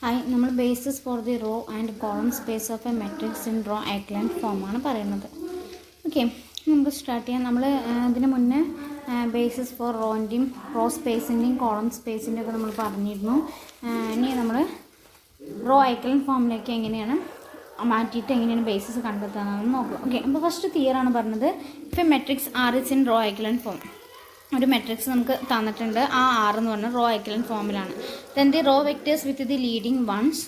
Hi, നമ്മൾ basis for the row and column space of a matrix in row echelon ഫോമാണ് പറയുന്നത്. Okay, നമുക്ക് start ചെയ്യാം. നമ്മൾ ഇതിന് മുന്നേ ബേസിസ് ഫോർ റോൻ്റെയും റോ സ്പേസിൻ്റെയും കോളം സ്പേസിൻ്റെയും ഒക്കെ നമ്മൾ പറഞ്ഞിരുന്നു. ഇനി നമ്മൾ റോ ഐക്ലൻ ഫോമിലേക്ക് എങ്ങനെയാണ് മാറ്റിയിട്ട് എങ്ങനെയാണ് ബേസിസ് കണ്ടെത്താമെന്ന് നോക്കാം. ഓക്കെ, അപ്പോൾ ഫസ്റ്റ് തിയറാണ് പറഞ്ഞത്. If a matrix R is in row echelon form, ഒരു മെട്രിക്സ് നമുക്ക് തന്നിട്ടുണ്ട്. ആ ആർ എന്ന് പറഞ്ഞാൽ റോ ഐക്ലൻ ഫോമിലാണ്. Then the row vectors with the leading ones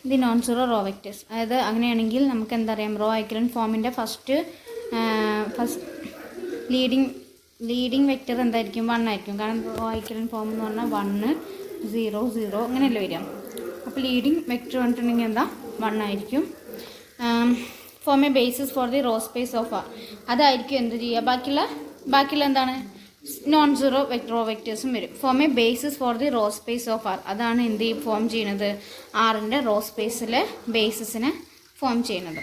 the non zero row vectors. അതായത് അങ്ങനെയാണെങ്കിൽ നമുക്ക് എന്താ പറയാം, റോ ഐക്ലൻ ഫോമിൻ്റെ ഫസ്റ്റ് ലീഡിങ് വെക്റ്റർ എന്തായിരിക്കും? 1 ആയിരിക്കും. കാരണം റോ ഐക്ലൻ ഫോം എന്ന് പറഞ്ഞാൽ 1 0 0 അങ്ങനെയല്ലേ വരിക. അപ്പോൾ ലീഡിങ് വെക്റ്റർ പറഞ്ഞിട്ടുണ്ടെങ്കിൽ എന്താ 1 ആയിരിക്കും. Form a basis for the row space of R, അതായിരിക്കും എന്ത് ചെയ്യുക, ബാക്കിയുള്ള എന്താണ്, നോൺ സീറോ റോ വെക്റ്റേഴ്സും വരും. Form a basis for the row space of R, അതാണ് എന്ത് ഫോം ചെയ്യുന്നത്, ആറിൻ്റെ റോ സ്പേസിലെ ബേസിസിനെ ഫോം ചെയ്യുന്നത്.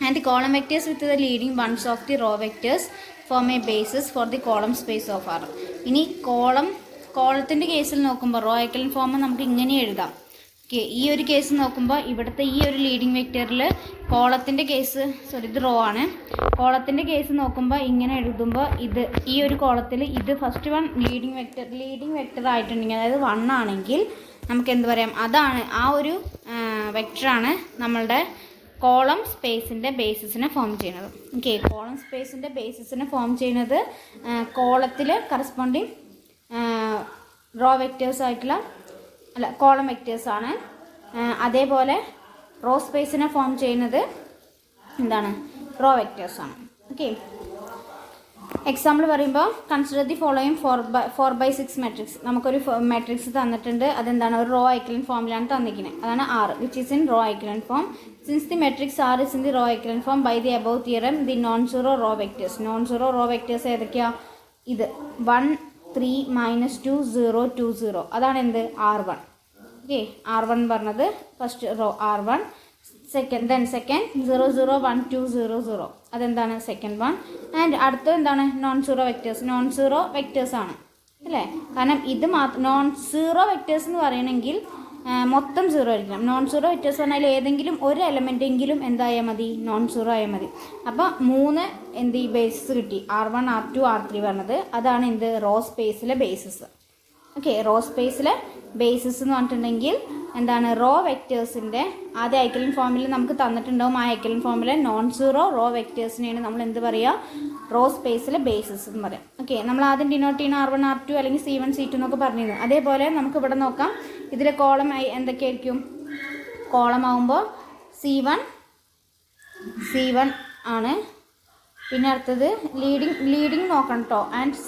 And the column vectors with the leading ones of the row vectors form a basis for the column space of R. ഇനി കോളത്തിൻ്റെ കേസിൽ നോക്കുമ്പോൾ റോ ഐക്ലൻ ഫോം നമുക്ക് ഇങ്ങനെ എഴുതാം. ഓക്കെ, ഈ ഒരു കേസ് നോക്കുമ്പോൾ ഇവിടുത്തെ ഈ ഒരു ലീഡിങ് വെക്റ്ററിൽ കോളത്തിൻ്റെ കേസ്, ഇത് റോ ആണ്. കോളത്തിൻ്റെ കേസ് നോക്കുമ്പോൾ ഇങ്ങനെ എഴുതുമ്പോൾ ഈ ഒരു കോളത്തിൽ ഇത് ഫസ്റ്റ് വൺ ലീഡിങ് വെക്റ്റർ ആയിട്ടുണ്ടെങ്കിൽ, അതായത് 1 ആണെങ്കിൽ നമുക്ക് എന്ത് പറയാം, അതാണ് ആ ഒരു വെക്റ്ററാണ് നമ്മളുടെ കോളം സ്പേസിൻ്റെ ബേസിസിനെ ഫോം ചെയ്യുന്നത്. ഓക്കെ, കോളം സ്പേസിൻ്റെ ബേസിസിനെ ഫോം ചെയ്യുന്നത് കോളത്തിൽ കറസ്പോണ്ടിങ് റോ വെക്റ്റേഴ്സ് ആയിട്ടുള്ള കോളം വെക്റ്റേഴ്സാണ്. അതേപോലെ റോ സ്പേസിനെ ഫോം ചെയ്യുന്നത് എന്താണ്, റോ വെക്റ്റേഴ്സാണ്. ഓക്കെ, എക്സാമ്പിൾ പറയുമ്പോൾ കൺസിഡർ ദി ഫോളോയിങ് 4/6 മെട്രിക്സ്. നമുക്കൊരു മെട്രിക്സ് തന്നിട്ടുണ്ട്. അതെന്താണ്, ഒരു റോ ഐക്ലൻ ഫോമിലാണ് തന്നിരിക്കുന്നത്. അതാണ് R, which is in row echelon form. Since the matrix R is in the row echelon form by the above theorem, the non zero row vectors. Non zero row vectors ഏതൊക്കെയാണ്? ഇത് 1 3 -2 0 2 0, അതാണ് എന്ത്, R1. Okay, R1 പറഞ്ഞത് first row R1. Second 0 0 1 2 0 0, അതെന്താണ് second one. And അടുത്തത് എന്താണ്, non zero vectors ആണ് അല്ലേ. കാരണം ഇത് നോൺ സീറോ വെക്റ്റേഴ്സ് എന്ന് പറയണമെങ്കിൽ മൊത്തം 0 ആയിരിക്കണം. നോൺ സീറോ വെക്റ്റേഴ്സ് പറഞ്ഞാൽ ഏതെങ്കിലും ഒരു എലമെൻ്റ് എങ്കിലും എന്തായാൽ മതി, നോൺ സീറോ ആയാൽ മതി. അപ്പോൾ 3 ഈ ബേസിസ് കിട്ടി, R1 R2 R3 പറഞ്ഞത്. അതാണ് എന്ത്, റോ സ്പേസിലെ ബേസിസ്. ഓക്കെ, റോ സ്പേസിലെ ബേസിസ് എന്ന് പറഞ്ഞിട്ടുണ്ടെങ്കിൽ എന്താണ്, റോ വെക്റ്റേഴ്സിൻ്റെ ആദ്യ ഐക്ലൻ ഫോമിൽ നമുക്ക് തന്നിട്ടുണ്ടാവും. ആ ഐക്ലൻ ഫോമിലെ നോൺ സീറോ റോ വെക്റ്റേഴ്സിനെയാണ് നമ്മൾ എന്ത് പറയുക, റോ സ്പേസിലെ ബേസിസ് എന്ന് പറയാം. ഓക്കെ, നമ്മൾ ആദ്യം ഡിനോട്ട് ചെയ്യുന്ന R1 R2 അല്ലെങ്കിൽ C1 C2 എന്നൊക്കെ പറഞ്ഞിരുന്നു. അതേപോലെ നമുക്ക് ഇവിടെ നോക്കാം, ഇതിലെ കോളം എന്തൊക്കെയായിരിക്കും? കോളം ആകുമ്പോൾ C1 ആണ്. പിന്നെ അടുത്തത് ലീഡിങ് നോക്കണം കേട്ടോ. ആൻഡ്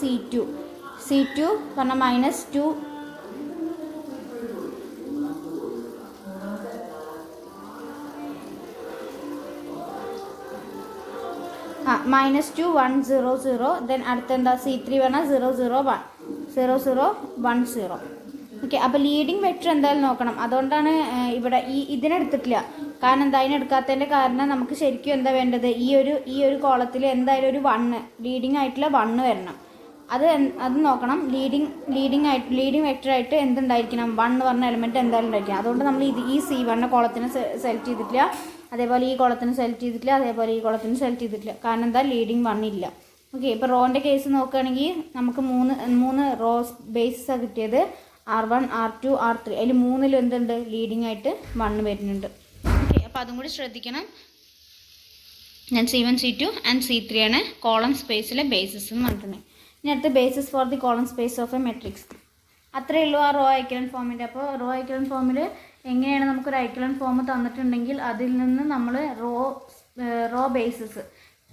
C2 പറഞ്ഞാൽ -2 -2 1 0 0. ദെൻ അടുത്തെന്താ, C3 പറഞ്ഞാൽ 0 0 1 0 0 1 0. ഓക്കെ, അപ്പോൾ ലീഡിങ് വെക്റ്റർ എന്തായാലും നോക്കണം. അതുകൊണ്ടാണ് ഇവിടെ ഇതിനെടുത്തിട്ടില്ല. കാരണം എന്താ, അതിനെടുക്കാത്തതിൻ്റെ കാരണം നമുക്ക് ശരിക്കും എന്താ വേണ്ടത്, ഈ ഒരു കോളത്തിൽ എന്തായാലും ഒരു 1 ലീഡിങ് ആയിട്ടുള്ള 1 വരണം. അത് നോക്കണം. ലീഡിങ് വെക്റ്ററായിട്ട് എന്തുണ്ടായിരിക്കണം, 1 പറഞ്ഞ എലിമെൻറ്റ് എന്തായാലും ഉണ്ടായിരിക്കണം. അതുകൊണ്ട് നമ്മൾ ഈ C1 കോളത്തിന് സെലക്ട് ചെയ്തിട്ടില്ല, അതേപോലെ ഈ കോളത്തിന് സെലക്ട് ചെയ്തിട്ടില്ല, അതേപോലെ ഈ കോളത്തിന് സെലക്ട് ചെയ്തിട്ടില്ല. കാരണം എന്താ, ലീഡിങ് 1 ഇല്ല. ഓക്കെ, ഇപ്പോൾ റോൻ്റെ കേസ് നോക്കുകയാണെങ്കിൽ നമുക്ക് മൂന്ന് റോ ബേസിസാണ് കിട്ടിയത്, R1 R2 R3. അതിൽ 3ലും എന്തുണ്ട്, ലീഡിങ് ആയിട്ട് 1 വരുന്നുണ്ട്. ഓക്കെ, അപ്പോൾ അതും കൂടി ശ്രദ്ധിക്കണം. ഞാൻ C1 C2 ആൻഡ് C3 ആണ് കോളം സ്പേസിലെ ബേസിസ് എന്ന് പറഞ്ഞിട്ടുണ്ടെങ്കിൽ. ഇനി അടുത്ത് basis for the column space of a matrix. അത്രയേ ഉള്ളൂ ആ റോ ഐക്ലൻ ഫോമിൻ്റെ. അപ്പോൾ റോ ഐക്ലൻ ഫോമിൽ എങ്ങനെയാണ്, നമുക്കൊരു ഐക്ലൻ ഫോം തന്നിട്ടുണ്ടെങ്കിൽ അതിൽ നിന്ന് നമ്മൾ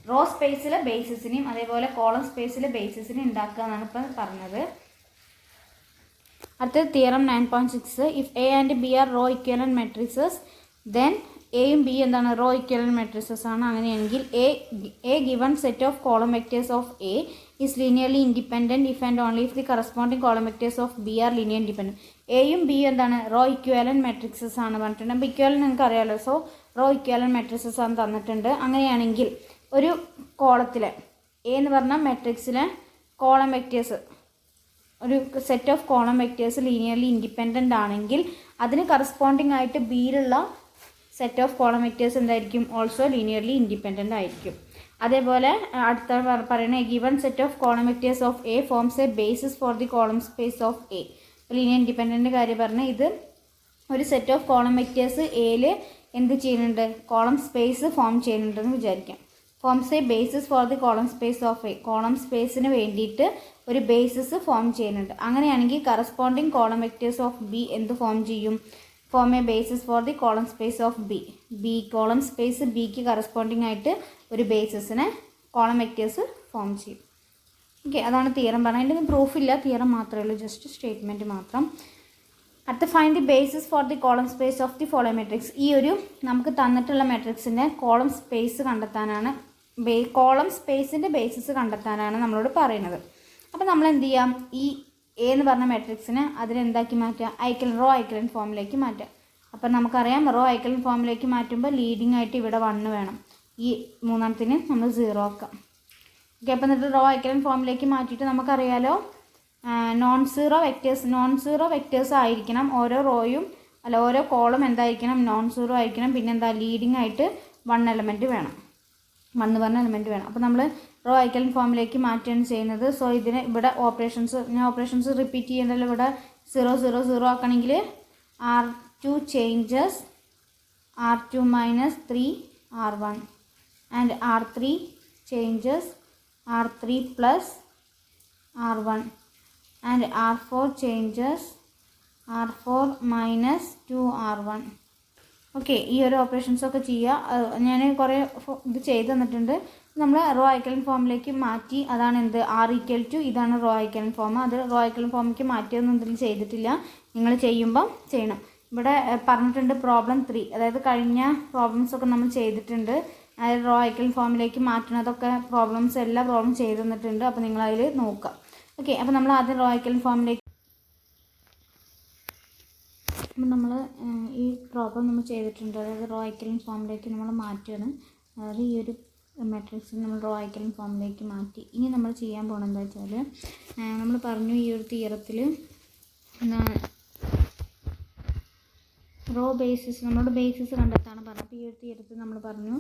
റോ സ്പേസിലെ ബേസിസിനെയും അതേപോലെ കോളം സ്പേസിലെ ബേസിസിനെയും ഉണ്ടാക്കുക എന്നാണ് ഇപ്പം പറഞ്ഞത്. അടുത്തത് theorem 9.6. If A and B are row equivalent matrices, then എയും ബി എന്താണ്, റോ ഇക്വലന്റ് മെട്രിക്സസ് ആണ്. അങ്ങനെയാണെങ്കിൽ A given set of column vectors of A is linearly independent if and only if the corresponding column vectors of B are linearly independent. എയും ബിയും എന്താണ്, raw equivalent matrixes ആണ് പറഞ്ഞിട്ടുണ്ട്. അപ്പോൾ equivalent നിങ്ങൾക്ക് അറിയാമല്ലോ. സോ റോ ഇക്വാലന്റ് മെട്രിക്സസ് ആണ് തന്നിട്ടുണ്ട്. അങ്ങനെയാണെങ്കിൽ ഒരു കോളത്തിലെ എ എന്ന് പറഞ്ഞാൽ മെട്രിക്സിലെ കോളം വെക്റ്റേഴ്സ് ഒരു set of column vectors linearly independent ആണെങ്കിൽ അതിന് കറസ്പോണ്ടിങ് ആയിട്ട് ബിയിലുള്ള സെറ്റ് ഓഫ് കോളം വെക്റ്റേഴ്സ് എന്തായിരിക്കും, ഓൾസോ ലീനിയർലി ഇൻഡിപെൻഡൻ്റ് ആയിരിക്കും. അതേപോലെ അടുത്ത പറയുന്നത് given set of column vectors of A forms a basis for the column space of A. Linear independent കാര്യം പറഞ്ഞാൽ ഇത് ഒരു സെറ്റ് ഓഫ് കോളം വെക്റ്റേഴ്സ് എയിൽ എന്ത് ചെയ്യുന്നുണ്ട്, കോളം സ്പേസ് ഫോം ചെയ്യുന്നുണ്ടെന്ന് വിചാരിക്കാം. Forms a basis for the column space of A, column സ്പേസിന് വേണ്ടിയിട്ട് ഒരു ബേസിസ് ഫോം ചെയ്യുന്നുണ്ട്. അങ്ങനെയാണെങ്കിൽ corresponding column vectors of B എന്ത് ഫോം ചെയ്യും, form a basis for the column space of B. B column space ബിക്ക് കറസ്പോണ്ടിങ് ആയിട്ട് ഒരു ബേസിസിനെ കോളം വെക്റ്റേഴ്സ് ഫോം ചെയ്യും. ഓക്കെ, അതാണ് തിയറം പറഞ്ഞത്. അതിൻ്റെ ഒന്നും പ്രൂഫില്ല, തിയറം മാത്രമേ ഉള്ളൂ, ജസ്റ്റ് സ്റ്റേറ്റ്മെൻറ്റ് മാത്രം. അടുത്ത find the basis for the column space of the follow matrix. ഈ ഒരു നമുക്ക് തന്നിട്ടുള്ള മെട്രിക്സിൻ്റെ കോളം സ്പേസ് കണ്ടെത്താനാണ്, കോളം സ്പേസിൻ്റെ ബേസിസ് കണ്ടെത്താനാണ് നമ്മളോട് പറയുന്നത്. അപ്പോൾ നമ്മൾ എന്ത് ചെയ്യാം, ഈ എ എന്ന് പറഞ്ഞ മെട്രിക്സിനെ അതിനെന്താക്കി മാറ്റുക, റോ ഐക്കലൻ ഫോമിലേക്ക് മാറ്റുക. അപ്പം നമുക്കറിയാം റോ ഐക്കലൻ ഫോമിലേക്ക് മാറ്റുമ്പോൾ ലീഡിങ് ആയിട്ട് ഇവിടെ 1 വേണം, ഈ മൂന്നാമത്തിന് നമ്മൾ 0 ആക്കാം. ഓക്കെ, അപ്പം എന്നിട്ട് റോ ഐക്കലൻ ഫോമിലേക്ക് മാറ്റിയിട്ട് നമുക്കറിയാലോ നോൺ സീറോ വെക്റ്റേഴ്സ് ആയിരിക്കണം ഓരോ റോയും, അല്ല ഓരോ കോളം എന്തായിരിക്കണം, നോൺ സീറോ ആയിരിക്കണം. പിന്നെ എന്താ, ലീഡിങ് ആയിട്ട് 1 എലമെൻറ്റ് വേണം, 1 പറഞ്ഞ എലമെൻറ്റ് വേണം. അപ്പോൾ നമ്മൾ റോ ഐക്കലൻ ഫോമിലേക്ക് മാറ്റുകയാണ് ചെയ്യുന്നത്. സോ ഇതിന് ഇവിടെ ഞാൻ ഓപ്പറേഷൻസ് റിപ്പീറ്റ് ചെയ്യേണ്ടല്ലോ. ഇവിടെ 0 0 0 ആക്കണമെങ്കിൽ R2 changes R2 - 3 R1 and R3 changes R3 + R1 and R4 changes R4 - 2 R1. Okay, ഈ ഒരു ഓപ്പറേഷൻസ് ഒക്കെ ചെയ്യുക. ഞാൻ കുറേ ഇത് ചെയ്ത് തന്നിട്ടുണ്ട്. നമ്മൾ റോ ഐക്കലൻ ഫോമിലേക്ക് മാറ്റി, അതാണ് എന്ത് R=, ഇതാണ് റോ ഐക്കലൻ ഫോം. അത് റോ ഐക്കലൻ ഫോമിലേക്ക് മാറ്റിയൊന്നും ഇതിൽ ചെയ്തിട്ടില്ല, നിങ്ങൾ ചെയ്യുമ്പം ചെയ്യണം. ഇവിടെ പറഞ്ഞിട്ടുണ്ട് പ്രോബ്ലം 3, അതായത് കഴിഞ്ഞ പ്രോബ്ലംസ് ഒക്കെ നമ്മൾ ചെയ്തിട്ടുണ്ട്. അതായത് റോ ഐക്കലൻ ഫോമിലേക്ക് മാറ്റുന്നതൊക്കെ എല്ലാ പ്രോബ്ലം ചെയ്ത് തന്നിട്ടുണ്ട്. അപ്പോൾ നിങ്ങളതിൽ നോക്കുക. ഓക്കെ, അപ്പോൾ നമ്മൾ ആദ്യം റോ ഐക്കലൻ ഫോമിലേക്ക്, നമ്മൾ ഈ പ്രോബ്ലം നമ്മൾ ചെയ്തിട്ടുണ്ട്. അതായത് റോ ഐക്കലൻ ഫോമിലേക്ക് നമ്മൾ മാറ്റുകയാണ്. അതായത് ഈ ഒരു മെട്രിക്സ് നമ്മൾ റോ ഐക്കലൻ ഫോമിലേക്ക് മാറ്റി. ഇനി നമ്മൾ ചെയ്യാൻ പോകുന്നത് എന്താ വെച്ചാൽ, നമ്മൾ പറഞ്ഞു ഈ ഒരു തിയറത്തിൽ റോ ബേസിസ്, നമ്മളോട് ബേസിസ് കണ്ടെത്താണ് പറഞ്ഞത്. അപ്പോൾ ഈ ഒരു തിയറത്തിൽ നമ്മൾ പറഞ്ഞു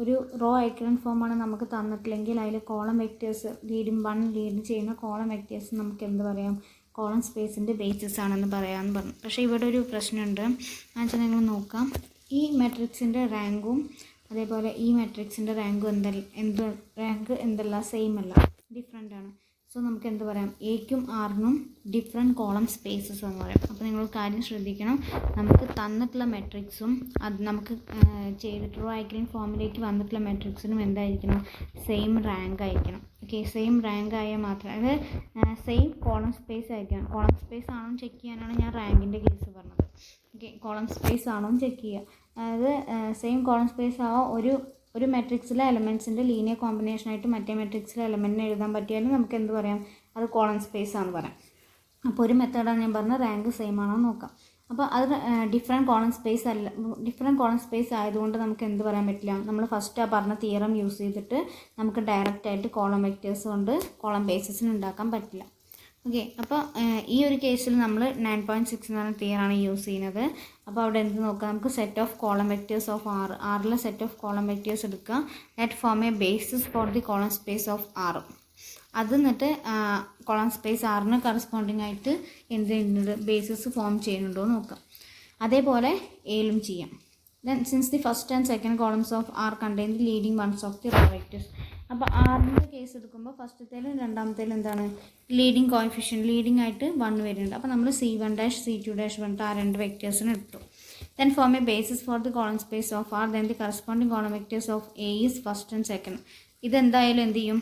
ഒരു റോ ഐക്കലൻ ഫോമാണ് നമുക്ക് തന്നിട്ടില്ലെങ്കിൽ അതിൽ കോളം വെക്റ്റേഴ്സ് ലീഡ് ചെയ്യുന്ന കോളം വെക്റ്റേഴ്സ് നമുക്ക് എന്ത് പറയാം, കോളം സ്പേസിൻ്റെ ബേസിസ് ആണെന്ന് പറയാമെന്ന് പറഞ്ഞു. പക്ഷേ ഇവിടെ ഒരു പ്രശ്നമുണ്ട്. എന്നുവെച്ചാൽ നിങ്ങൾ നോക്കാം, ഈ മെട്രിക്സിൻ്റെ റാങ്കും അതേപോലെ ഈ മെട്രിക്സിൻ്റെ റാങ്കും എന്തല്ല സെയിം അല്ല, ഡിഫറെൻ്റ് ആണ്. സോ നമുക്ക് എന്ത് പറയാം, എക്കും ആറിനും ഡിഫറെൻറ്റ് കോളം സ്പേസസ് എന്ന് പറയാം. അപ്പോൾ നിങ്ങൾ കാര്യം ശ്രദ്ധിക്കണം, നമുക്ക് തന്നിട്ടുള്ള മെട്രിക്സും അത് നമുക്ക് ചെയ്തിട്ട് റോ ഐക്കലൻ ഫോമിലേക്ക് വന്നിട്ടുള്ള മെട്രിക്സിനും എന്തായിരിക്കണം, സെയിം റാങ്ക് ആയിരിക്കണം. ഓക്കെ, സെയിം റാങ്ക് ആയാൽ മാത്രമേ, അത് സെയിം കോളം സ്പേസ് ആയിരിക്കണം. കോളം സ്പേസ് ആണോ ചെക്ക് ചെയ്യാനാണ് ഞാൻ റാങ്കിൻ്റെ കേസ് പറഞ്ഞത്. ഓക്കെ, കോളം സ്പേസ് ആണോ ചെക്ക് ചെയ്യുക, അതായത് സെയിം കോളം സ്പേസ് ആവാം. ഒരു മെട്രിക്സിലെ എലമെൻറ്റ്സിൻ്റെ ലീനിയർ കോമ്പിനേഷനായിട്ട് മറ്റേ മെട്രിക്സിലെ എലമെൻറ്റിനെ എഴുതാൻ പറ്റിയാലും നമുക്ക് എന്ത് പറയാം, അത് കോളം സ്പേസ് ആണെന്ന് പറയാം. അപ്പോൾ ഒരു മെത്തേഡാണ് ഞാൻ പറഞ്ഞത്, റാങ്ക് സെയിം ആണോ നോക്കാം. അപ്പോൾ അത് ഡിഫറെൻറ്റ് കോളം സ്പേസ് ആയതുകൊണ്ട് നമുക്ക് എന്ത് പറയാൻ പറ്റില്ല, നമ്മൾ ഫസ്റ്റ് ആ പറഞ്ഞ തിയറം യൂസ് ചെയ്തിട്ട് നമുക്ക് ഡയറക്റ്റായിട്ട് കോളം വെക്റ്റേഴ്സ് കൊണ്ട് കോളം ബേസിസിന് ഉണ്ടാക്കാൻ പറ്റില്ല. ഓക്കെ, അപ്പോൾ ഈ ഒരു കേസിൽ നമ്മൾ 9.6 എന്ന് പറഞ്ഞ തിയറാണ് യൂസ് ചെയ്യുന്നത്. അപ്പോൾ അവിടെ എന്ത് നോക്കാം, നമുക്ക് set of column vectors of ആറിലെ സെറ്റ് ഓഫ് കോളം വെക്റ്റേഴ്സ് എടുക്കുക, that form a basis for the column space of R. അത് എന്നിട്ട് കോളം സ്പേസ് ആറിന് കറസ്പോണ്ടിങ് ആയിട്ട് എന്ത് ചെയ്യുന്നുണ്ട്, ബേസിസ് ഫോം ചെയ്യുന്നുണ്ടോ എന്ന് നോക്കാം. അതേപോലെ എയിലും ചെയ്യാം. Then since the first and second columns of R contain the leading ones of the row vectors. അപ്പോൾ ആറിൻ്റെ കേസ് എടുക്കുമ്പോൾ ഫസ്റ്റത്തേലും രണ്ടാമത്തേലും എന്താണ്, ലീഡിങ് ആയിട്ട് 1 വരുന്നുണ്ട്. അപ്പോൾ നമ്മൾ C1' C2' പറഞ്ഞിട്ട് ആ 2 വെക്റ്റേഴ്സിന് എടുത്തു. Then form a basis for the column space of R, then the corresponding column vectors of A is first and second. ഇതെന്തായാലും എന്ത് ചെയ്യും,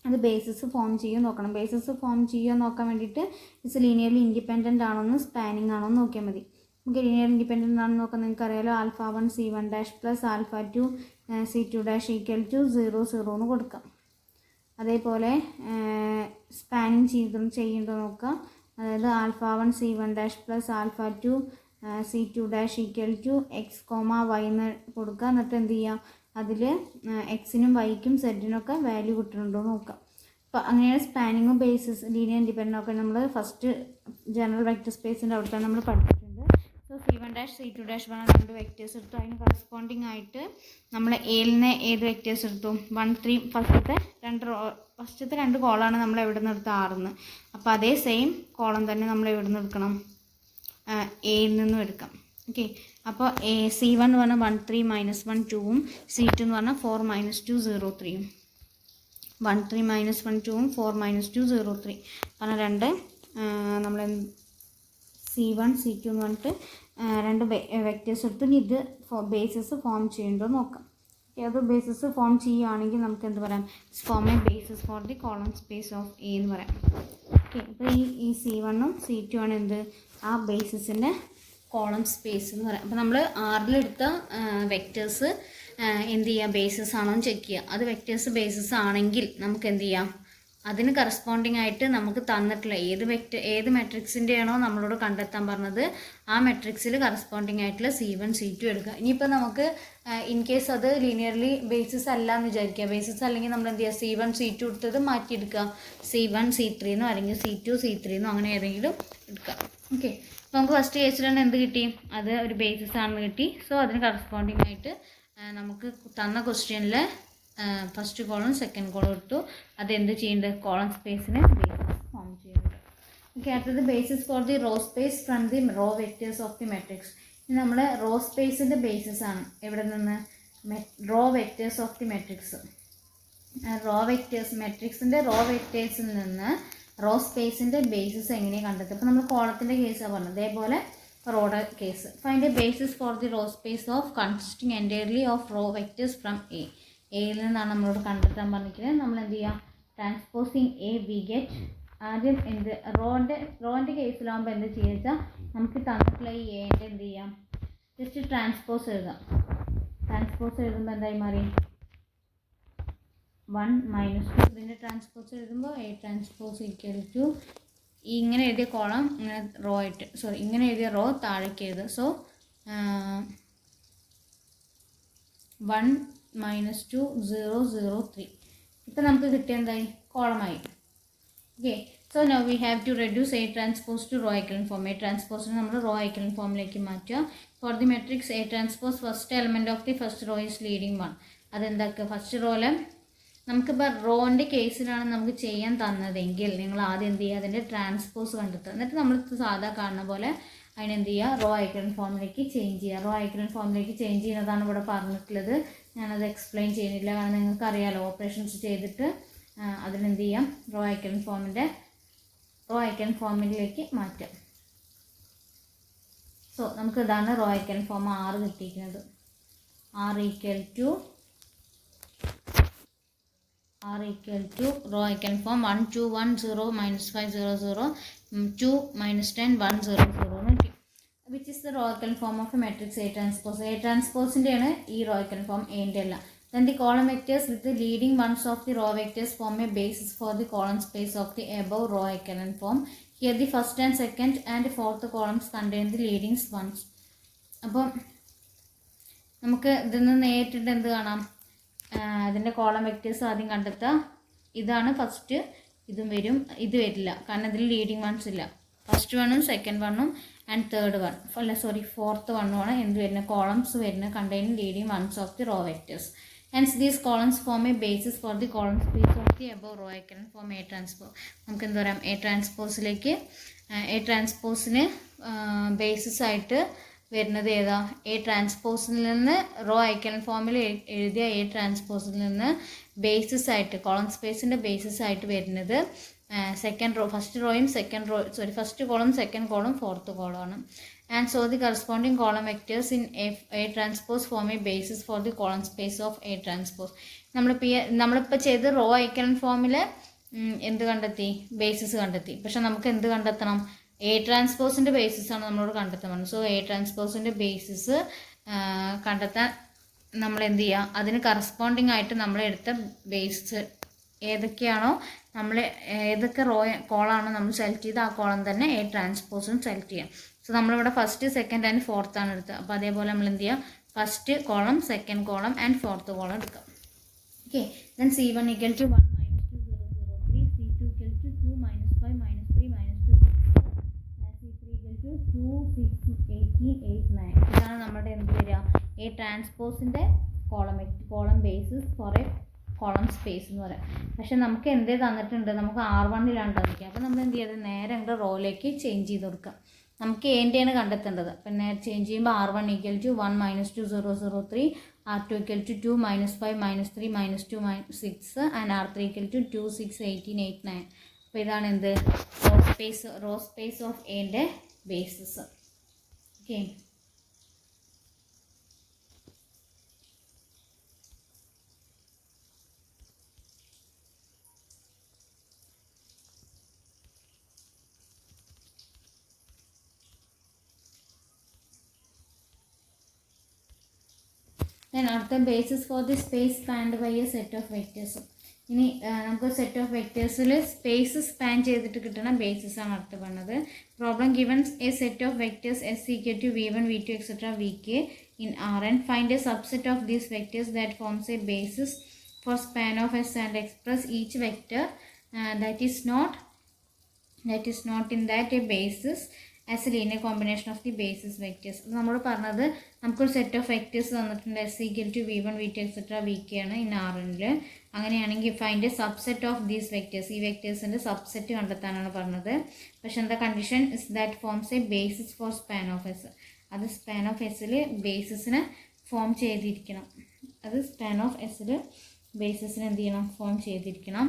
അത് ബേസിസ് ഫോം ചെയ്യുമോ നോക്കണം. ബേസിസ് ഫോം ചെയ്യുമോ നോക്കാൻ വേണ്ടിയിട്ട് ഇറ്റ്സ് ലീനിയർലി ഇൻഡിപെൻഡൻ്റ് ആണോന്ന് സ്പാനിങ് ആണോ എന്ന് നോക്കിയാൽ മതി. നമുക്ക് ലീനിയർ ഇൻഡിപെൻഡൻ്റ് ആണെന്ന് നോക്കാൻ നിങ്ങൾക്ക് അറിയാലോ, α1 C1' + α2 C2' = 0 0 എന്ന് കൊടുക്കാം. അതേപോലെ സ്പാനിങ് ചെയ്യേണ്ടത് നോക്കുക, അതായത് α1 C1' + α2 C2' = x, y എന്ന് കൊടുക്കുക. എന്നിട്ട് എന്ത് ചെയ്യുക, അതിൽ എക്സിനും വൈക്കും സെഡിനൊക്കെ വാല്യൂ കിട്ടുന്നുണ്ടോ നോക്കാം. അപ്പോൾ അങ്ങനെയാണ് സ്പാനിങ്ങും ബേസിസ് ലീനിയർ ഇൻഡിപെൻഡൻ്റ് ഒക്കെ നമ്മൾ ഫസ്റ്റ് ജനറൽ വെക്റ്റർ സ്പേസിൻ്റെ അവിടുത്തെ നമ്മൾ പഠിച്ചിട്ടുണ്ട്. സോ C1 C2 പറഞ്ഞ രണ്ട് വെക്റ്റേഴ്സ് എടുത്തു. അതിന് കറസ്പോണ്ടിങ് ആയിട്ട് നമ്മൾ എയിൽ നിന്ന് ഏത് വെക്റ്റേഴ്സ് എടുത്തു? 1 3 ഫസ്റ്റത്തെ രണ്ട് കോളാണ് നമ്മൾ എവിടെ നിന്ന് എടുത്ത് ആറിന്ന്. അപ്പോൾ അതേ സെയിം കോളം തന്നെ നമ്മൾ എവിടെ നിന്ന് എടുക്കണം? എയിൽ നിന്നും എടുക്കാം. ഓക്കെ, അപ്പോൾ C1 എന്ന് പറഞ്ഞാൽ 1 3 -1 2ഉം C2 എന്ന് പറഞ്ഞാൽ 4 -2 0 3ഉം 1 3 -1 2ഉം 4 -2 0 3 പറഞ്ഞ രണ്ട് നമ്മൾ C1 C2 എന്ന് പറഞ്ഞിട്ട് രണ്ട് വെക്റ്റേഴ്സ് എടുത്ത് ഇത് ബേസിസ് ഫോം ചെയ്യുന്നുണ്ടോ നോക്കാം. അത് ബേസിസ് ഫോം ചെയ്യുകയാണെങ്കിൽ നമുക്ക് എന്ത് പറയാം? Form a basis for the column space of A എന്ന് പറയാം. ഓക്കെ, അപ്പോൾ ഈ C1ഉം C2 ആണ് എന്ത്? ആ ബേസിസിൻ്റെ കോളം സ്പേസ് എന്ന് പറയാം. അപ്പോൾ നമ്മൾ ആറിലെടുത്ത വെക്റ്റേഴ്സ് എന്ത് ചെയ്യുക? ബേസിസ് ആണോ എന്ന് ചെക്ക് ചെയ്യുക. അത് വെക്റ്റേഴ്സ് ബേസിസ് ആണെങ്കിൽ നമുക്ക് എന്ത് ചെയ്യാം? അതിന് കറസ്പോണ്ടിങ് ആയിട്ട് നമുക്ക് തന്നിട്ടുള്ള ഏത് മെട്രിക്സിൻ്റെ ആണോ നമ്മളോട് കണ്ടെത്താൻ പറഞ്ഞത് ആ മെട്രിക്സിൽ കറസ്പോണ്ടിങ് ആയിട്ടുള്ള C1 C2 എടുക്കുക. ഇനിയിപ്പോൾ നമുക്ക് ഇൻ കേസ് അത് ലീനിയർലി ബേസിസ് അല്ല എന്ന് വിചാരിക്കുക. ബേസിസ് അല്ലെങ്കിൽ നമ്മൾ എന്ത് ചെയ്യുക? C1 C2 എടുത്തത് മാറ്റിയെടുക്കുക. C1 C3 എന്നോ അല്ലെങ്കിൽ C2 C3 എന്നോ അങ്ങനെ ഏതെങ്കിലും എടുക്കുക. ഓക്കെ, അപ്പോൾ നമുക്ക് ഫസ്റ്റ് കേസിലാണ് എന്ത് കിട്ടി? അത് ഒരു ബേസിസ് ആണെന്ന് കിട്ടി. സോ അതിന് കറസ്പോണ്ടിങ് ആയിട്ട് നമുക്ക് തന്ന ക്വസ്റ്റ്യനിൽ ഫസ്റ്റ് കോളം സെക്കൻഡ് കോളം എടുത്തു. അതെന്ത് ചെയ്യുന്നുണ്ട്? കോളം സ്പേസിന് ബേസിസ് ഫോം ചെയ്യുന്നുണ്ട്. ഓക്കെ, അടുത്തത് basis for the row space from the row vectors of the matrix. ഇത് നമ്മൾ റോ സ്പേസിൻ്റെ ബേസിസ് ആണ്. എവിടെ നിന്ന്? Row vectors of the matrix. Row vectors മെട്രിക്സിൻ്റെ റോ വെക്റ്റേഴ്സിൽ നിന്ന് റോ സ്പേസിൻ്റെ ബേസിസ് എങ്ങനെയാണ് കണ്ടെത്തുക? ഇപ്പോൾ നമ്മൾ കോളത്തിൻ്റെ കേസാണ് പറഞ്ഞത്. അതേപോലെ റോയുടെ case. Find a basis for the row space of consisting entirely of row vectors from A. എയിൽ നിന്നാണ് നമ്മളോട് കണ്ടെത്താൻ പറഞ്ഞിരിക്കുന്നത്. നമ്മൾ എന്ത് ചെയ്യുക? ട്രാൻസ്പോസിങ് എ വി ഗെറ്റ് ആദ്യം എന്ത് റോൻ്റെ കേസിലാകുമ്പോൾ എന്ത് ചെയ്യുക വെച്ചാൽ നമുക്ക് തന്നിട്ടുള്ള ഈ എൻ്റെ എന്ത് ചെയ്യാം? ജസ്റ്റ് ട്രാൻസ്പോസ് എഴുതാം. ട്രാൻസ്പോസ് എഴുതുമ്പോൾ എന്തായി മാറി? 1 -2. ഇതിൻ്റെ ട്രാൻസ്പോസ് എഴുതുമ്പോൾ A ട്രാൻസ്പോസ് ഈക്വൽ ടു ഇങ്ങനെ എഴുതിയ കോളം ഇങ്ങനെ റോ ആയിട്ട് ഇങ്ങനെ എഴുതിയ റോ താഴേക്ക് എഴുതുക. സോ 1 -2 0 0 3. ഇപ്പം നമുക്ക് കിട്ടിയ എന്തായി? കോളമായി. Okay, so now we have to reduce A transpose to row echelon form. A ട്രാൻസ്പോസിനെ നമ്മൾ റോ ഐക്കലൻ ഫോമിലേക്ക് മാറ്റുക. For the matrix A transpose first element of the first row is leading 1. അതെന്താക്കുക? ഫസ്റ്റ് റോയിലെ നമുക്കിപ്പോൾ റോൻ്റെ കേസിലാണ് നമുക്ക് ചെയ്യാൻ തന്നതെങ്കിൽ നിങ്ങൾ ആദ്യം എന്ത് ചെയ്യുക? അതിൻ്റെ ട്രാൻസ്പോസ് കണ്ടെത്തുക. എന്നിട്ട് നമ്മൾ സാധാ കാണുന്ന പോലെ അതിനെന്ത് ചെയ്യുക? റോ ഐക്കലൻ ഫോമിലേക്ക് ചേഞ്ച് ചെയ്യുക. റോ ഐക്കലൻ ഫോമിലേക്ക് ചേഞ്ച് ചെയ്യുന്നതാണ് ഇവിടെ പറഞ്ഞിട്ടുള്ളത്. ഞാനത് എക്സ്പ്ലെയിൻ ചെയ്യുന്നില്ല, കാരണം നിങ്ങൾക്ക് അറിയാമല്ലോ. ഓപ്പറേഷൻസ് ചെയ്തിട്ട് അതിനെന്ത് ചെയ്യാം? റോ ഐക്കലൻ ഫോമിലേക്ക് മാറ്റാം. സോ നമുക്ക് ഇതാണ് റോ ഐക്കലൻ ഫോം 6 കിട്ടിയിരിക്കുന്നത്. R equal to row echelon form 1 2 1 0 -5 0 0 2 -10 1 0 0 എന്ന് കിട്ടി. Which is the row echelon form of a matrix A transpose. A ട്രാൻസ്പോസിൻ്റെയാണ് ഈ റോ ഐക്കലൻ ഫോം, എൻ്റെ അല്ല. Then the column vectors with the leading ones of the row vectors form a basis for the column space of the above row echelon form. Here the first and second and fourth columns contain the leading ones. അപ്പോൾ നമുക്ക് ഇതിൽ നിന്ന് നേരിട്ട് എന്ത് കാണാം? അതിൻ്റെ column vectors ആദ്യം കണ്ടെത്തുക. ഇതാണ് ഫസ്റ്റ്, ഇതും വരും, ഇത് വരില്ല കാരണം ഇതിൽ ലീഡിങ് വൺസ് ഇല്ല. ഫസ്റ്റ് വണ്ണും സെക്കൻഡ് വണ്ണും ആൻഡ് തേർഡ് വൺ ഫോർത്ത് വണ്ണുമാണ് എന്ത് വരുന്നത്? കോളംസ് വരുന്നത് containing leading ones of the row vectors. Hence these columns form a basis for the column space of the above row echelon form A transpose. നമുക്ക് എന്താ പറയാം? A ട്രാൻസ്പോസിന് basis ആയിട്ട് വരുന്നത് ഏതാ? A ട്രാൻസ്പോസിൽ നിന്ന് റോ ഐക്കലൻ ഫോമിൽ എഴുതിയ A ട്രാൻസ്പോസിൽ നിന്ന് ബേസിസ് ആയിട്ട് കോളം സ്പേസിൻ്റെ ബേസിസ് ആയിട്ട് വരുന്നത് സെക്കൻഡ് റോ, ഫസ്റ്റ് റോയും first column second column fourth കോളമാണ്. And so the corresponding column vectors in A transpose form a basis for the column space of A transpose. നമ്മളിപ്പോൾ ചെയ്ത് raw ഐക്കലൻ ഫോമിൽ എന്ത് കണ്ടെത്തി? ബേസിസ് കണ്ടെത്തി. പക്ഷെ നമുക്ക് എന്ത് കണ്ടെത്തണം? A ട്രാൻസ്പോസിൻ്റെ ബേസിസാണ് നമ്മളോട് കണ്ടെത്തണം. സോ A ട്രാൻസ്പോസിൻ്റെ ബേസിസ് കണ്ടെത്താൻ നമ്മൾ എന്ത് ചെയ്യുക? അതിന് കറസ്പോണ്ടിങ് ആയിട്ട് നമ്മൾ എടുത്ത ബേസിസ് ഏതൊക്കെയാണോ ഏതൊക്കെ കോളാണോ നമ്മൾ സെലക്ട് ചെയ്ത് ആ കോളം തന്നെ A ട്രാൻസ്പോസും സെലക്ട് ചെയ്യാം. സോ നമ്മളിവിടെ ഫസ്റ്റ് സെക്കൻഡ് ആൻഡ് ഫോർത്ത് ആണ് എടുത്തത്. അപ്പോൾ അതേപോലെ നമ്മൾ എന്ത് ചെയ്യുക? First column second column and fourth column എടുക്കാം. Okay, then C1 equal to 1 -2 0 0 3 18, 8, 9. ഇതാണ് നമ്മുടെ എന്ത് വരിക, എ ട്രാൻസ്പോസിൻ്റെ column basis for A column space എന്ന് പറയാം. പക്ഷെ നമുക്ക് എന്തേ തന്നിട്ടുണ്ട്, നമുക്ക് R1ലാണ് തന്നിരിക്കുക. അപ്പോൾ നമ്മൾ എന്ത് ചെയ്ത് നേരെ അങ്ങോട്ട് റോയിലേക്ക് ചേഞ്ച് ചെയ്ത് കൊടുക്കാം. നമുക്ക് എൻ്റെയാണ് കണ്ടെത്തേണ്ടത്. അപ്പം നേരെ ചേഞ്ച് ചെയ്യുമ്പോൾ R1 = 1 - 2 0 0 3, R2 = 2 - 5 - 3 - 2 - 6 ആൻഡ് R3 = 2 6 18 8 9. അപ്പോൾ ഇതാണ് എന്ത് റോ സ്പേസ് ഓഫ് എൻ്റെ ബേസിസ്. ഓക്കെ. Then അടുത്ത basis for the space spanned by a set of vectors. ഇനി നമുക്ക് സെറ്റ് ഓഫ് വെക്ടേഴ്സിൽ സ്പേസ് സ്പാൻ ചെയ്തിട്ട് കിട്ടുന്ന ബേസിസ് ആണ് അടുത്ത് പറഞ്ഞത്. Problem given A set of vectors S = V1 V2 etc. Vk in Rn. Find a subset of these vectors that forms a basis for span of S and express each vector that is not in that a basis as a linear combination of the basis vectors. നമ്മൾ പറഞ്ഞത് നമുക്കൊരു set of vectors തന്നിട്ടുണ്ട്. S = V1 V2 etc. Vk ആണ് in Rnൽ. അങ്ങനെയാണെങ്കിൽ find a subset of these vectors, ഈ വെക്ടേഴ്സിൻ്റെ subset കണ്ടെത്താനാണ് പറഞ്ഞത്. പക്ഷെ എന്താ condition, is that forms a basis for span of S. അത് സ്പാൻ ഓഫ് എസ്സിൽ ബേസിസിന് ഫോം ചെയ്തിരിക്കണം. ബേസിസിന് എന്ത് ചെയ്യണം, ഫോം ചെയ്തിരിക്കണം.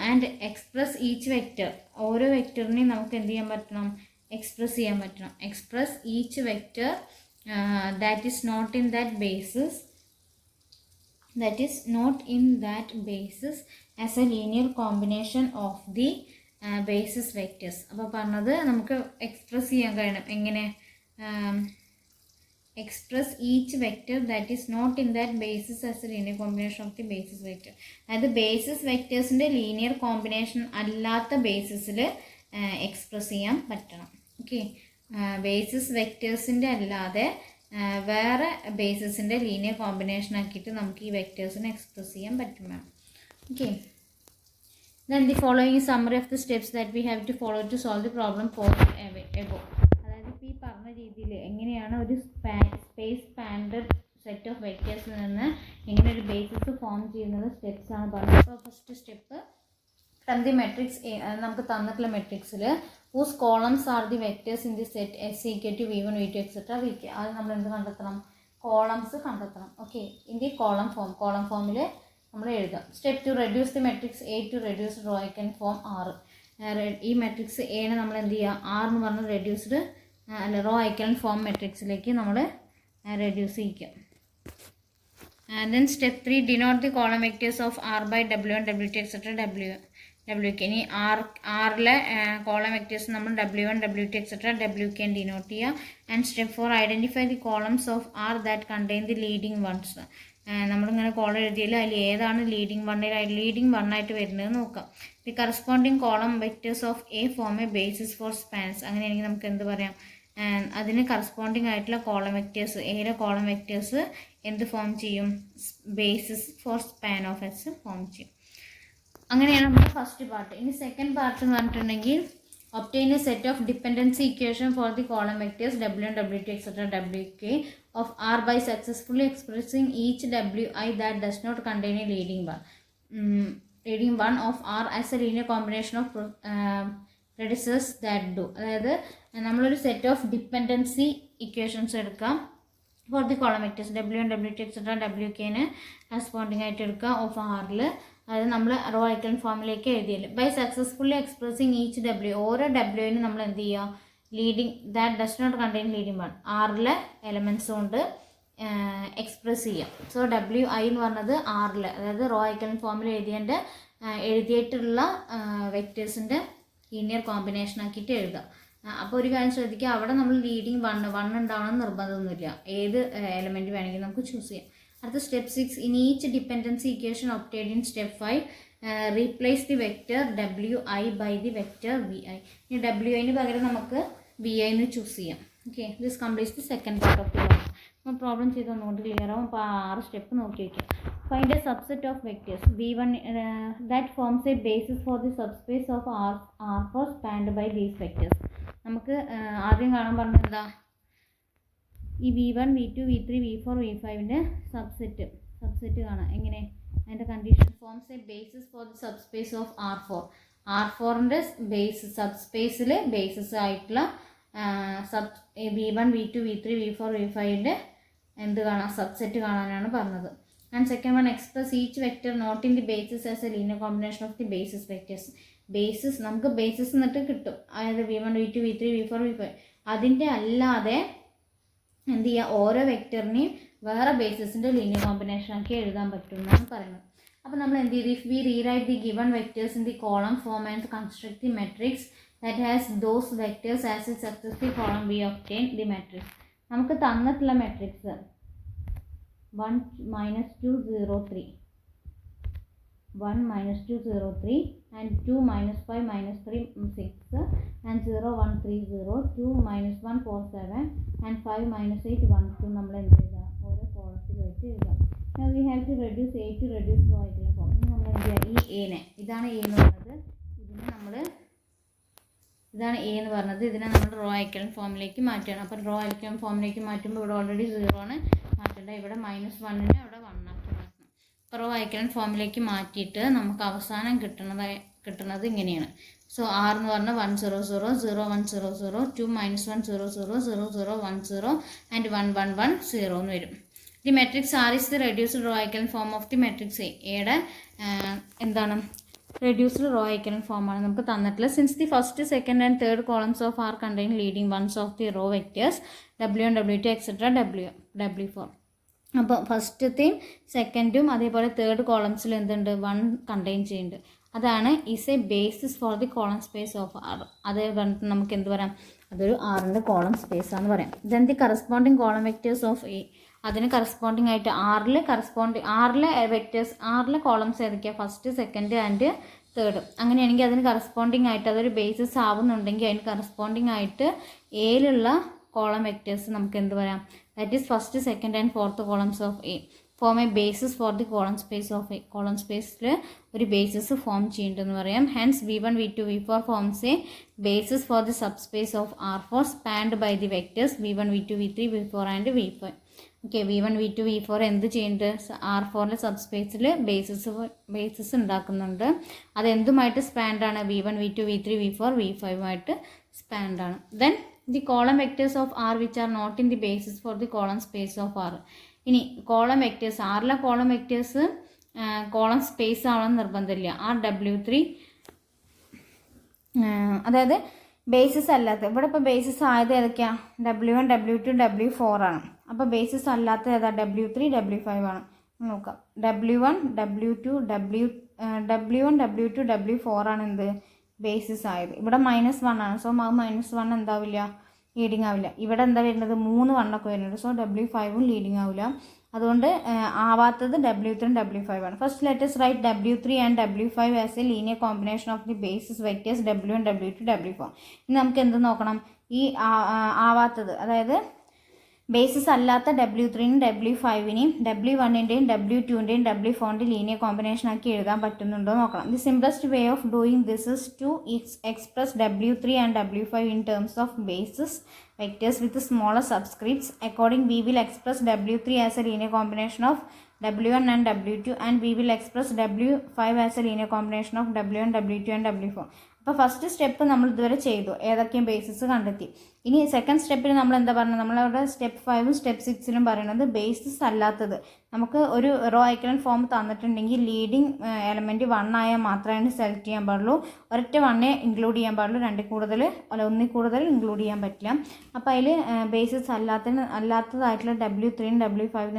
ആൻഡ് എക്സ്പ്രസ് ഈച്ച് വെക്റ്റർ, ഓരോ വെക്ടറിനെയും നമുക്ക് എന്ത് ചെയ്യാൻ പറ്റണം, എക്സ്പ്രസ് ചെയ്യാൻ പറ്റണം. Express each vector that is not in that basis as a linear combination of the basis vectors. അപ്പോൾ പറഞ്ഞത് നമുക്ക് എക്സ്പ്രസ് ചെയ്യാൻ കഴിയണം. എങ്ങനെ, express each vector that is not in that basis as a linear combination of the basis vector. അതായത് basis വെക്റ്റേഴ്സിൻ്റെ linear combination അല്ലാത്ത ബേസിസിൽ എക്സ്പ്രസ് ചെയ്യാൻ പറ്റണം. ഓക്കെ. ബേസിസ് വെക്റ്റേഴ്സിൻ്റെ അല്ലാതെ വേറെ ബേസിസിൻ്റെ ലീനിയർ കോമ്പിനേഷൻ ആക്കിയിട്ട് നമുക്ക് ഈ വെക്റ്റേഴ്സിനെ എക്സ്പ്രസ് ചെയ്യാൻ പറ്റും. Okay. Then the following is summary of the steps that we have to follow to solve the problem posed above. അതായത് ഇപ്പോൾ ഈ പറഞ്ഞ രീതിയിൽ എങ്ങനെയാണ് ഒരു സ്പേസ് സ്പാൻഡ് സെറ്റ് ഓഫ് വെക്റ്റേഴ്സിൽ നിന്ന് എങ്ങനെ ഒരു ബേസിസ് ഫോം ചെയ്യുന്നത് സ്റ്റെപ്സ് ആണ് പറഞ്ഞത്. അപ്പോൾ first step, from the matrix A, നമുക്ക് തന്നിട്ടുള്ള മെട്രിക്സിൽ whose columns are the vectors in the set S = V1 V2 etc. Vk. അത് നമ്മൾ എന്ത് കണ്ടെത്തണം, കോളംസ് കണ്ടെത്തണം. ഓക്കെ. ഇൻ ദി കോളം ഫോമിൽ നമ്മൾ എഴുതാം. Step 2, reduce the matrix A to reduce row ഐക്കൺ ഫോം R. ഈ മെട്രിക്സ് എനെ നമ്മൾ എന്ത് ചെയ്യുക, R എന്ന് പറഞ്ഞ റെഡ്യൂസ്ഡ് റോ ഐക്കൺ ഫോം മെട്രിക്സിലേക്ക് നമ്മൾ റെഡ്യൂസ് ചെയ്യിക്കുക. Then step 3, denote the column vectors of R by W1 W2 etc. WK. ഇനി ആറിലെ കോളം വെക്ടേഴ്സ് നമ്മൾ W1 W2 etc. WK denote ചെയ്യുക. And step 4, identify the columns of R that contain the leading ones. നമ്മളിങ്ങനെ column എഴുതിയാൽ അതിൽ ഏതാണ് leading വണ്ണായിട്ട് വരുന്നത് നോക്കാം. The corresponding column vectors of A form a basis for spans. അങ്ങനെയാണെങ്കിൽ നമുക്ക് എന്ത് പറയാം, അതിന് കറസ്പോണ്ടിങ് ആയിട്ടുള്ള കോളം വെക്ടേഴ്സ്, എയിലെ കോളം വെക്ടേഴ്സ് എന്ത് ഫോം ചെയ്യും, basis for span of S form ചെയ്യും. അങ്ങനെയാണ് നമ്മുടെ ഫസ്റ്റ് പാർട്ട്. ഇനി സെക്കൻഡ് പാർട്ട് എന്ന് പറഞ്ഞിട്ടുണ്ടെങ്കിൽ obtain a set of dependency equation for the column vectors W1 W2 etc. WK of R by successfully expressing each Wi that does not contain a leading one of R as a linear combination of predecessors that do. അതായത് നമ്മളൊരു set of dependency equations എടുക്കാം for the column vectors W1 W2 etc. WKന് corresponding ആയിട്ട് എടുക്കുക of ആറിൽ. അതായത് നമ്മൾ row ഐക്കൺ ഫോമിലേക്ക് എഴുതിയല്ലോ. By successfully expressing each W, ഓരോ Wന് നമ്മൾ എന്ത് ചെയ്യുക, leading that does not contain leading one, ആറിലെ എലമെൻറ്റ്സ് കൊണ്ട് എക്സ്പ്രസ് ചെയ്യാം. സോ WI എന്ന് പറഞ്ഞത് ആറിൽ, അതായത് റോ ഐക്കൺ ഫോമിൽ എഴുതിയിട്ടുള്ള വെക്ടേഴ്സിൻ്റെ ലീനിയർ കോമ്പിനേഷൻ ആക്കിയിട്ട് എഴുതുക. അപ്പോൾ ഒരു കാര്യം ശ്രദ്ധിക്കുക, അവിടെ നമ്മൾ ലീഡിങ് വൺ ഉണ്ടാവണമെന്ന് നിർബന്ധമൊന്നുമില്ല, ഏത് എലമെൻറ്റ് വേണമെങ്കിൽ നമുക്ക് ചൂസ് ചെയ്യാം. അടുത്ത step 6, in each dependency equation obtained in step 5 replace the vector WI by the vector VI. ഇനി WIന് പകരം നമുക്ക് VI എന്ന് ചൂസ് ചെയ്യാം. Okay. This completes the second part of the problem. അപ്പോൾ പ്രോബ്ലം ചെയ്ത് ഒന്നുകൊണ്ട് ക്ലിയർ ആവും. അപ്പോൾ 6 സ്റ്റെപ്പ് നോക്കി വയ്ക്കുക. Find a subset of vectors V1 that forms a basis for the subspace of R for spanned by these vectors. നമുക്ക് ആദ്യം കാണാൻ പറഞ്ഞത് എന്താ, ഈ V1 V2 V3 V4 V5ൻ്റെ subset കാണാം. എങ്ങനെ അതിൻ്റെ condition forms a basis for the subspace of R4ൻ്റെ സബ്സ്പേസിൽ ബേസിസ് ആയിട്ടുള്ള V1 V2 V3 V4 V5ൻ്റെ എന്ത് കാണാം, സബ്സെറ്റ് കാണാനാണ് പറഞ്ഞത്. And second one, express each vector not in the basis as a linear combination of the basis vectors. Basis നമുക്ക് basis എന്നിട്ട് കിട്ടും, അതായത് V1 V2 V3 V4 V5. അതിൻ്റെ അല്ലാതെ എന്ത് ചെയ്യുക, ഓരോ വെക്റ്ററിനെയും വേറെ ബേസിസിൻ്റെ ലീനിയർ കോമ്പിനേഷൻ ആക്കി എഴുതാൻ പറ്റും എന്നാണ് പറയുന്നത്. അപ്പോൾ നമ്മൾ എന്ത് ചെയ്തു, if we rewrite the given vectors in the column form and construct the matrix that has those vectors as a successive column we obtain the matrix. നമുക്ക് തന്നിട്ടുള്ള മെട്രിക്സ് 1 -2 0 3 1 -2 0 3 and 2 -5 -3 6 and 0 1 3 0 2 -1 4 7 and 5 -8 1 2 നമ്മൾ എന്ത് ചെയ്യുക, ഓരോ കോളത്തിൽ വെച്ച് എഴുതാം. Now we have to reduce A to reduce row echelon form. ഇനി നമ്മൾ എന്ത് ചെയ്യുക, ഈ എനെ, ഇതാണ് എ എന്ന് പറഞ്ഞത്, ഇതാണ് എ എന്ന് പറഞ്ഞത്, ഇതിനെ നമ്മൾ റോ ഐക്കൺ ഫോമിലേക്ക് മാറ്റുകയാണ്. അപ്പം റോ ഐക്കൺ ഫോമിലേക്ക് മാറ്റുമ്പോൾ ഇവിടെ ഓൾറെഡി 0 ആണ്, മാറ്റേണ്ട. ഇവിടെ -1നെ അവിടെ 1 ആക്കി മാറ്റണം. അപ്പോൾ റോ ഐക്കൺ ഫോമിലേക്ക് മാറ്റിയിട്ട് നമുക്ക് അവസാനം കിട്ടുന്നത് ഇങ്ങനെയാണ്. സോ R എന്ന് പറഞ്ഞാൽ 1 0 0 0 1 0 0 2 -1 0 0 0 0 1 0 ആൻഡ് 1 1 1 0 എന്ന് വരും. The matrix R is the reduced row ഐക്കൺ form of the matrix A. എയുടെ എന്താണ്, റെഡ്യൂസ്ഡ് റോ ഐക്കൺ ഫോമാണ് നമുക്ക് തന്നിട്ടുള്ളത്. Since the first second and third columns of R contain leading ones of the row vectors W1 W2 etcetera W4. അപ്പോൾ ഫസ്റ്റത്തെയും സെക്കൻഡും അതേപോലെ തേർഡ് കോളംസിൽ എന്തുണ്ട്, 1 കണ്ടെയ്ൻ ചെയ്യുന്നുണ്ട്. അതാണ് is A basis for the column space of R. അത് പറഞ്ഞിട്ട് നമുക്ക് എന്ത് പറയാം, അതൊരു ആറിൻ്റെ കോളം സ്പേസ് ആണെന്ന് പറയാം. Then the corresponding column vectors of A. അതിന് കറസ്പോണ്ടിങ് ആയിട്ട് ആറിലെ വെക്റ്റേഴ്സ്, ആറിലെ കോളംസ് ഏതൊക്കെയാണ്, ഫസ്റ്റ് സെക്കൻഡ് ആൻഡ് തേർഡ്. അങ്ങനെയാണെങ്കിൽ അതിന് കറസ്പോണ്ടിങ് ആയിട്ട് അതൊരു ബേസിസ് ആവുന്നുണ്ടെങ്കിൽ അതിന് കറസ്പോണ്ടിങ് ആയിട്ട് എയിലുള്ള കോളം വെക്റ്റേഴ്സ് നമുക്ക് എന്ത് പറയാം, that is first second and fourth columns of A form a basis for the column space of A. Column സ്പേസിൽ ഒരു ബേസിസ് ഫോം ചെയ്യുന്നുണ്ടെന്ന് പറയാം. Hence V1 V2 V4 forms a basis for the subspace of R4 spanned by the vectors V1 V2 V3 V4 and V5. Okay, V1 V2 V4 എന്ത് ചെയ്യുന്നുണ്ട്, R4ൻ്റെ സബ്സ്പേസിൽ basis ഉണ്ടാക്കുന്നുണ്ട്. അതെന്തുമായിട്ട് സ്പാൻഡാണ്, V1 V2 V3 V4 V5 സ്പാൻഡാണ്. Then the column vectors of R which are not in the basis for the column space of R. ഇനി column vectors, ആറിലെ കോളം വെക്റ്റേഴ്സ് കോളം സ്പേസ് ആവണമെന്ന് നിർബന്ധമില്ല. W3 അതായത് basis അല്ലാത്ത, ഇവിടെ ഇപ്പോൾ basis ആയത് ഏതൊക്കെയാണ്, W1 W2 W4 ആണ്. അപ്പോൾ ബേസിസ് അല്ലാത്ത ഏതാ, W3 W5 ആണ്. നോക്കാം, W1 W2 W4 ആണ് എന്ത് ബേസിസ് ആയത്. ഇവിടെ -1 ആണ്. സോ -1 എന്താവില്ല, ലീഡിങ് ആവില്ല. ഇവിടെ എന്താ വരുന്നത്, 3 1 വരുന്നുണ്ട്. സോ W5 ലീഡിങ് ആവില്ല. അതുകൊണ്ട് ആവാത്തത് W3 W5 ആണ്. First let's write W3 and W5 as a linear combination of the basis vectors W1 W2 W4. ഇനി നമുക്ക് എന്ത് നോക്കണം, ഈ ആവാത്തത്, അതായത് ബേസിസ് അല്ലാത്ത W3നും W5നെയും W1ൻ്റെയും W2ൻ്റെയും W4ൻ്റെയും ലീനിയർ കോമ്പിനേഷൻ ആക്കി എഴുതാൻ പറ്റുന്നുണ്ടോ നോക്കണം. The simplest way of doing this is to express W3 and W5 in terms of basis vectors with smaller subscripts. According, we will express W3 as a linear combination of W1 and W2 and we will express W5 as a linear combination of W1 W2 and W4. അപ്പോൾ first step നമ്മൾ ഇതുവരെ ചെയ്തു, ഏതൊക്കെയും basis കണ്ടെത്തി. ഇനി second സ്റ്റെപ്പിൽ നമ്മൾ എന്താ പറഞ്ഞത്, നമ്മളവിടെ സ്റ്റെപ്പ് 5 സ്റ്റെപ്പ് 6 പറയുന്നത് ബേസിസ് അല്ലാത്തത്. നമുക്ക് ഒരു റോ ഐക്കൺ ഫോം തന്നിട്ടുണ്ടെങ്കിൽ ലീഡിങ് എലമെൻറ്റ് 1 ആയാൽ മാത്രമേ സെലക്ട് ചെയ്യാൻ പാടുള്ളൂ. ഒരൊറ്റ 1 ഇൻക്ലൂഡ് ചെയ്യാൻ പാടുള്ളൂ, 1 കൂടുതൽ ഇൻക്ലൂഡ് ചെയ്യാൻ പറ്റില്ല. അപ്പോൾ അതിൽ ബേസിസ് അല്ലാത്തതായിട്ടുള്ള W3 W5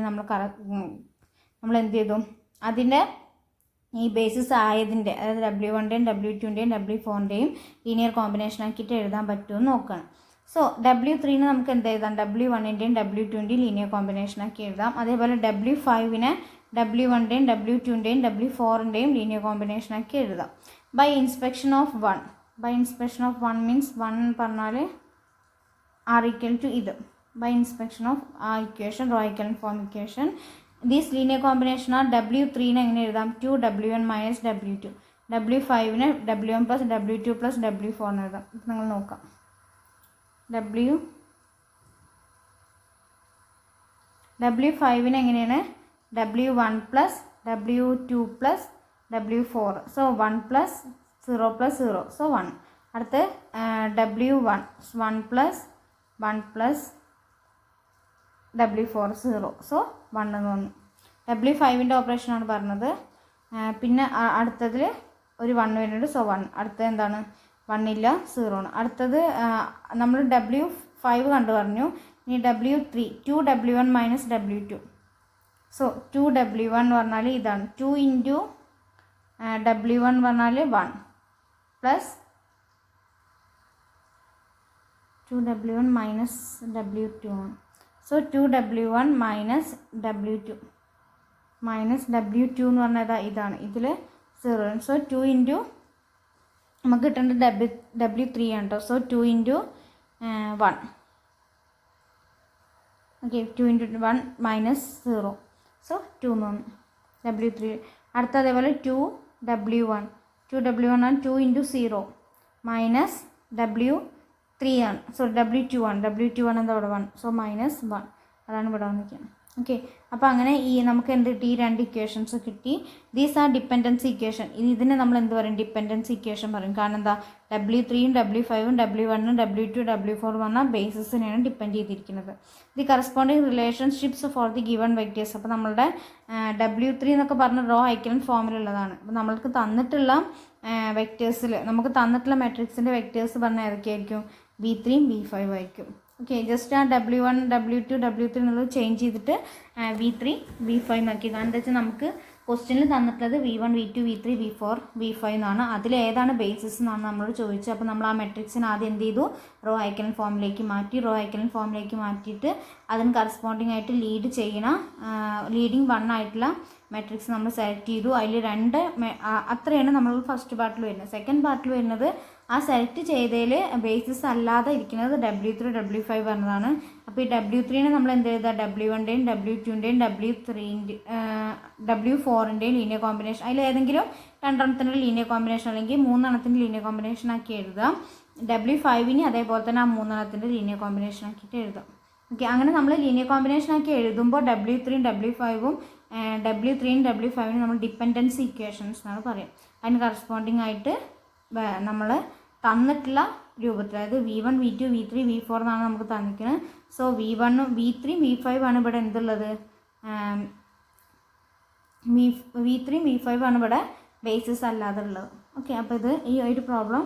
നമ്മൾ എന്ത് ചെയ്തു, അതിൻ്റെ ഈ ബേസിസ് ആയതിൻ്റെ, അതായത് W1ൻ്റെയും W2ൻ്റെയും W4ൻ്റെയും ലീനിയർ കോമ്പിനേഷൻ ആക്കിയിട്ട് എഴുതാൻ പറ്റുമെന്ന് നോക്കണം. സോ W3നെ നമുക്ക് എന്ത് എഴുതാം, W1ൻ്റെയും W2ൻ്റെയും ലീനിയർ കോമ്പിനേഷൻ ആക്കി എഴുതാം. അതേപോലെ W5നെ W1ൻ്റെയും W2ൻ്റെയും W4ൻ്റെയും ലീനിയർ കോമ്പിനേഷൻ ആക്കി എഴുതാം. ബൈ ഇൻസ്പെക്ഷൻ ഓഫ് 1 മീൻസ് 1 പറഞ്ഞാൽ R equal to ഇത്. ബൈ ഇൻസ്പെക്ഷൻ ഓഫ് ആ ഇക്വേഷൻ, റോ ഐക്കൺ form equation, these linear combination are W3നെ എങ്ങനെ എഴുതാം, 2W1 - W2. W5നെ W1 + W2 + W4 എഴുതാം. നിങ്ങൾ നോക്കാം, W5 എങ്ങനെയാണ് W1 plus W2 plus W4. So 1 plus 0 plus 0. So 1. അടുത്ത് W1 1 plus 1 plus W4 0. So 1 എന്ന് വന്നു. W5ൻ്റെ ഓപ്പറേഷനാണ് പറഞ്ഞത്. പിന്നെ അടുത്തതിൽ ഒരു 1 വരുന്നുണ്ട്. സോ 1. അടുത്തത് എന്താണ്? 1 ഇല്ല, 0 ആണ്. അടുത്തത് നമ്മൾ W5 കണ്ടു പറഞ്ഞു. ഇനി W3 2W1 minus W2. So 2W1 എന്ന് പറഞ്ഞാൽ ഇതാണ് 2 ഇൻറ്റു W1 പറഞ്ഞാൽ 1 പ്ലസ് 2W1 മൈനസ് W2 ആണ്. സോ 2W1 മൈനസ് W2 എന്ന് പറഞ്ഞാൽ ഇതാണ്. ഇതിൽ 0. സോ 2 ഇൻറ്റു നമുക്ക് കിട്ടേണ്ടത് W3 ആണ് കേട്ടോ. So 2 into 1. Okay, 2 into 1 minus 0. So 2 എന്ന് വന്നു W3. അടുത്ത അതേപോലെ 2W1 ആണ് 2 ഇൻറ്റു 0 മൈനസ് W3 ആണ്. സോ W2 ആണ് എന്താ ഇവിടെ 1. സോ മൈനസ് 1 അതാണ് ഇവിടെ വന്നിരിക്കുന്നത്. ഓക്കെ, അപ്പോൾ അങ്ങനെ നമുക്ക് എന്ത് കിട്ടി? 2 ഇക്വേഷൻസ് കിട്ടി. These are dependency equation. ഇതിനെ നമ്മൾ എന്ത് പറയും? ഡിപ്പെൻഡൻസി ഇക്വേഷൻ പറയും. കാരണം എന്താ? W3യും W5യും W1ഉം W2 W4 പറഞ്ഞാൽ ബേസിസിനെയാണ് ഡിപ്പെൻഡ് ചെയ്തിരിക്കുന്നത്. The corresponding relationships for the given vectors. അപ്പോൾ നമ്മളുടെ W3 എന്നൊക്കെ പറഞ്ഞ റോ ഐക്കൺ ഫോമിലുള്ളതാണ്. അപ്പോൾ നമ്മൾക്ക് തന്നിട്ടുള്ള വെക്റ്റേഴ്സിൽ നമുക്ക് തന്നിട്ടുള്ള മെട്രിക്സിൻ്റെ വെക്റ്റേഴ്സ് പറഞ്ഞാൽ ഏതൊക്കെയായിരിക്കും? V3യും V5 ആയിരിക്കും. ഓക്കെ, ജസ്റ്റ് ആ W1 W2 W3 എന്നുള്ളത് ചേഞ്ച് ചെയ്തിട്ട് V3 V5 നോക്കി. കാരണം എന്താ വെച്ചാൽ നമുക്ക് ക്വസ്റ്റ്യനിൽ തന്നിട്ടുള്ളത് V1 V2 V3 V4 V5 എന്നാണ്. അതിലേതാണ് ബേസിസ് എന്നാണ് നമ്മളോട് ചോദിച്ചത്. അപ്പോൾ നമ്മൾ ആ മെട്രിക്സിന് ആദ്യം എന്ത് ചെയ്തു? റോ ഐക്കൺ ഫോമിലേക്ക് മാറ്റിയിട്ട് അതിന് കറസ്പോണ്ടിങ് ആയിട്ട് ലീഡിങ് 1 ആയിട്ടുള്ള മെട്രിക്സ് നമ്മൾ സെലക്ട് ചെയ്തു. അതിൽ 2 അത്രയാണ് നമ്മൾ ഫസ്റ്റ് പാർട്ടിൽ വരുന്നത്. സെക്കൻഡ് പാർട്ടിൽ വരുന്നത് ആ സെലക്ട് ചെയ്തതിൽ ബേസിസ് അല്ലാതെ ഇരിക്കുന്നത് W3 W5 പറഞ്ഞതാണ്. അപ്പോൾ ഈ W3നെ നമ്മൾ എന്ത് ചെയ്താൽ W1ൻ്റെയും W2ൻ്റെയും W4ൻ്റെയും ലീനിയർ കോമ്പിനേഷൻ, അതിൽ ഏതെങ്കിലും 2 ലീനിയർ കോമ്പിനേഷൻ അല്ലെങ്കിൽ 3 ലീനിയർ കോമ്പിനേഷൻ ആക്കി എഴുതാം. W5ന് അതേപോലെ തന്നെ ആ 3 ലീനിയർ കോമ്പിനേഷൻ ആക്കിയിട്ട് എഴുതാം. ഓക്കെ, അങ്ങനെ നമ്മൾ ലീനിയർ കോമ്പിനേഷൻ ആക്കി എഴുതുമ്പോൾ W3യും W5നും നമ്മൾ ഡിപ്പെൻഡൻസി ഇക്വേഷൻസ് എന്നാണ് പറയുക. അതിന് കറസ്പോണ്ടിങ് ആയിട്ട് നമ്മൾ തന്നിട്ടുള്ള രൂപത്തിൽ, അതായത് V1 V2 V3 V4 എന്നാണ് നമുക്ക് തന്നിരിക്കുന്നത്. സോ V1 V3 V5 ആണ് ഇവിടെ എന്തുള്ളത്? V3 V5 ആണ് ഇവിടെ ബേസിസ് അല്ലാതെ ഉള്ളത്. ഓക്കെ, അപ്പോൾ ഈ ഒരു പ്രോബ്ലം